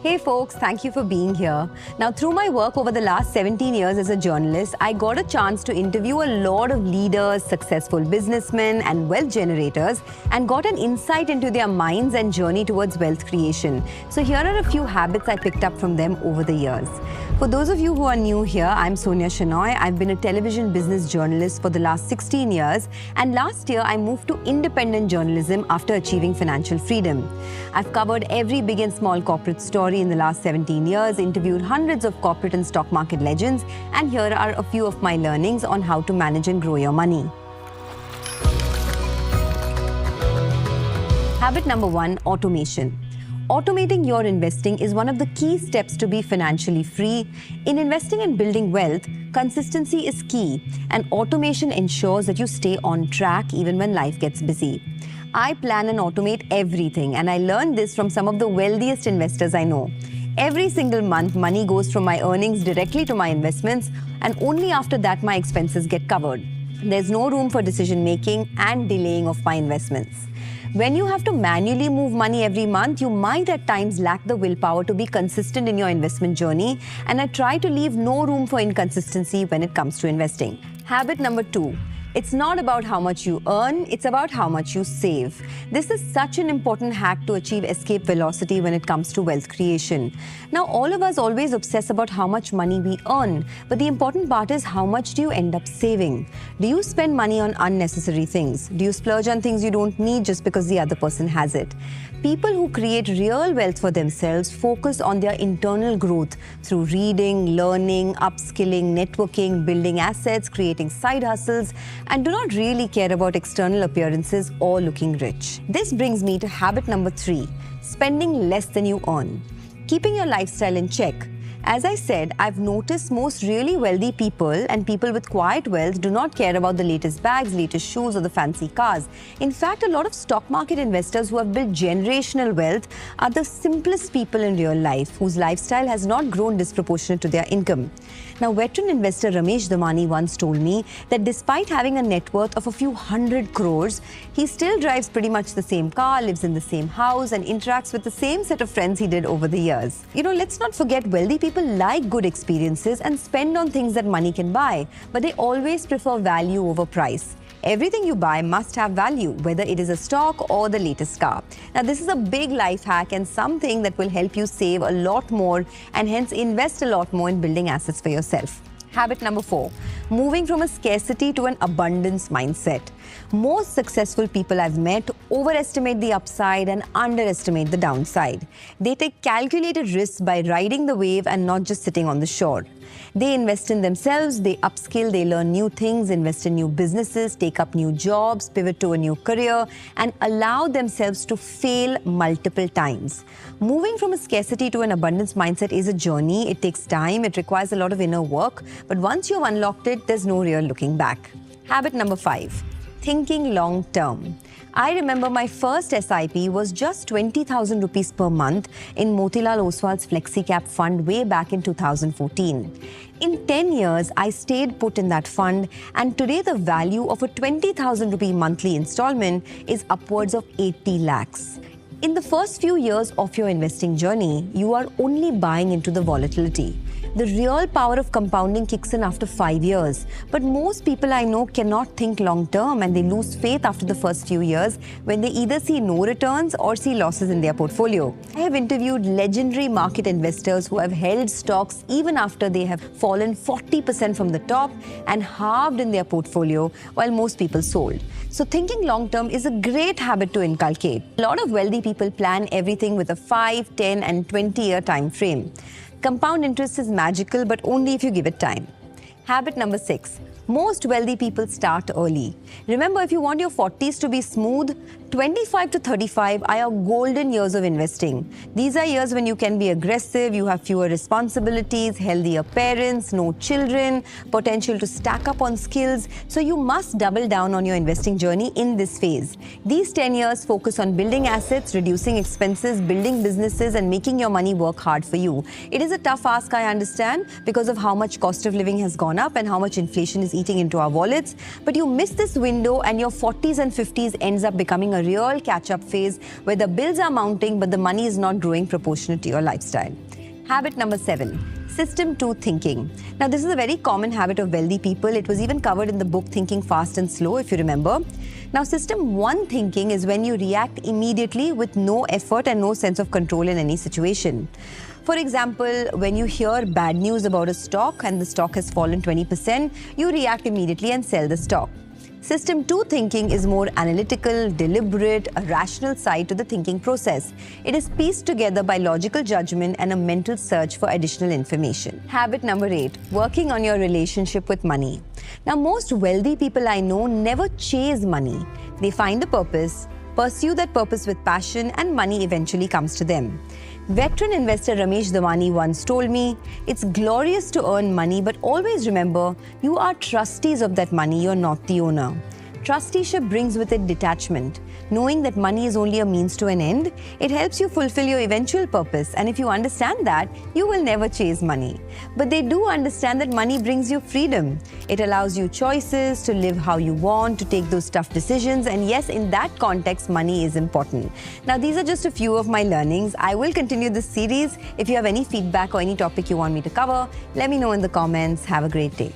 Hey folks, thank you for being here. Now, through my work over the last 17 years as a journalist, I got a chance to interview a lot of leaders, successful businessmen, and wealth generators, and got an insight into their minds and journey towards wealth creation. So here are a few habits I picked up from them over the years. For those of you who are new here, I'm Sonia Shenoy. I've been a television business journalist for the last 16 years, and last year I moved to independent journalism after achieving financial freedom. I've covered every big and small corporate story in the last 17 years, interviewed hundreds of corporate and stock market legends, and here are a few of my learnings on how to manage and grow your money. Habit number 1, automation. Automating your investing is one of the key steps to be financially free. In investing and building wealth, consistency is key, and automation ensures that you stay on track even when life gets busy. I plan and automate everything, and I learned this from some of the wealthiest investors I know. Every single month, money goes from my earnings directly to my investments, and only after that my expenses get covered. There's no room for decision making and delaying of my investments. When you have to manually move money every month, you might at times lack the willpower to be consistent in your investment journey, and I try to leave no room for inconsistency when it comes to investing. Habit number 2. It's not about how much you earn, it's about how much you save. This is such an important hack to achieve escape velocity when it comes to wealth creation. Now, all of us always obsess about how much money we earn, but the important part is how much do you end up saving? Do you spend money on unnecessary things? Do you splurge on things you don't need just because the other person has it? People who create real wealth for themselves focus on their internal growth through reading, learning, upskilling, networking, building assets, creating side hustles, and do not really care about external appearances or looking rich. This brings me to habit number 3, spending less than you earn. Keeping your lifestyle in check. As I said, I've noticed most really wealthy people and people with quiet wealth do not care about the latest bags, latest shoes, or the fancy cars. In fact, a lot of stock market investors who have built generational wealth are the simplest people in real life, whose lifestyle has not grown disproportionate to their income. Now, veteran investor Ramesh Damani once told me that despite having a net worth of a few hundred crores, he still drives pretty much the same car, lives in the same house, and interacts with the same set of friends he did over the years. Let's not forget, wealthy people like good experiences and spend on things that money can buy, but they always prefer value over price. Everything you buy must have value, whether it is a stock or the latest car. Now, this is a big life hack and something that will help you save a lot more and hence invest a lot more in building assets for yourself. Habit number 4, moving from a scarcity to an abundance mindset. Most successful people I've met overestimate the upside and underestimate the downside. They take calculated risks by riding the wave and not just sitting on the shore. They invest in themselves, they upskill, they learn new things, invest in new businesses, take up new jobs, pivot to a new career, and allow themselves to fail multiple times. Moving from a scarcity to an abundance mindset is a journey. It takes time, it requires a lot of inner work, but once you've unlocked it, there's no real looking back. Habit number 5, thinking long term. I remember my first SIP was just 20,000 rupees per month in Motilal Oswal's FlexiCap fund way back in 2014. In 10 years, I stayed put in that fund, and today the value of a 20,000 rupee monthly installment is upwards of 80 lakhs. In the first few years of your investing journey, you are only buying into the volatility. The real power of compounding kicks in after 5 years. But most people I know cannot think long term, and they lose faith after the first few years when they either see no returns or see losses in their portfolio. I have interviewed legendary market investors who have held stocks even after they have fallen 40% from the top and halved in their portfolio, while most people sold. So thinking long term is a great habit to inculcate. A lot of wealthy people plan everything with a 5, 10 and 20-year time frame. Compound interest is magical, but only if you give it time. Habit number 6. Most wealthy people start early. Remember, if you want your 40s to be smooth, 25 to 35 are your golden years of investing. These are years when you can be aggressive, you have fewer responsibilities, healthier parents, no children, potential to stack up on skills. So you must double down on your investing journey in this phase. These 10 years focus on building assets, reducing expenses, building businesses, and making your money work hard for you. It is a tough ask, I understand, because of how much cost of living has gone up and how much inflation is eating into our wallets, but you miss this window and your 40s and 50s ends up becoming a real catch-up phase where the bills are mounting but the money is not growing proportionate to your lifestyle. Habit number 7, System 2 thinking. Now, this is a very common habit of wealthy people. It was even covered in the book Thinking Fast and Slow, if you remember. Now, System 1 thinking is when you react immediately with no effort and no sense of control in any situation. For example, when you hear bad news about a stock and the stock has fallen 20%, you react immediately and sell the stock. System 2 thinking is more analytical, deliberate, a rational side to the thinking process. It is pieced together by logical judgment and a mental search for additional information. Habit number 8, working on your relationship with money. Now, most wealthy people I know never chase money. They find the purpose, pursue that purpose with passion, and money eventually comes to them. Veteran investor Ramesh Dawani once told me, "It's glorious to earn money, but always remember, you are trustees of that money, you're not the owner." Trusteeship brings with it detachment. Knowing that money is only a means to an end, it helps you fulfill your eventual purpose. And if you understand that, you will never chase money. But they do understand that money brings you freedom. It allows you choices to live how you want, to take those tough decisions. And yes, in that context, money is important. Now, these are just a few of my learnings. I will continue this series. If you have any feedback or any topic you want me to cover, let me know in the comments. Have a great day.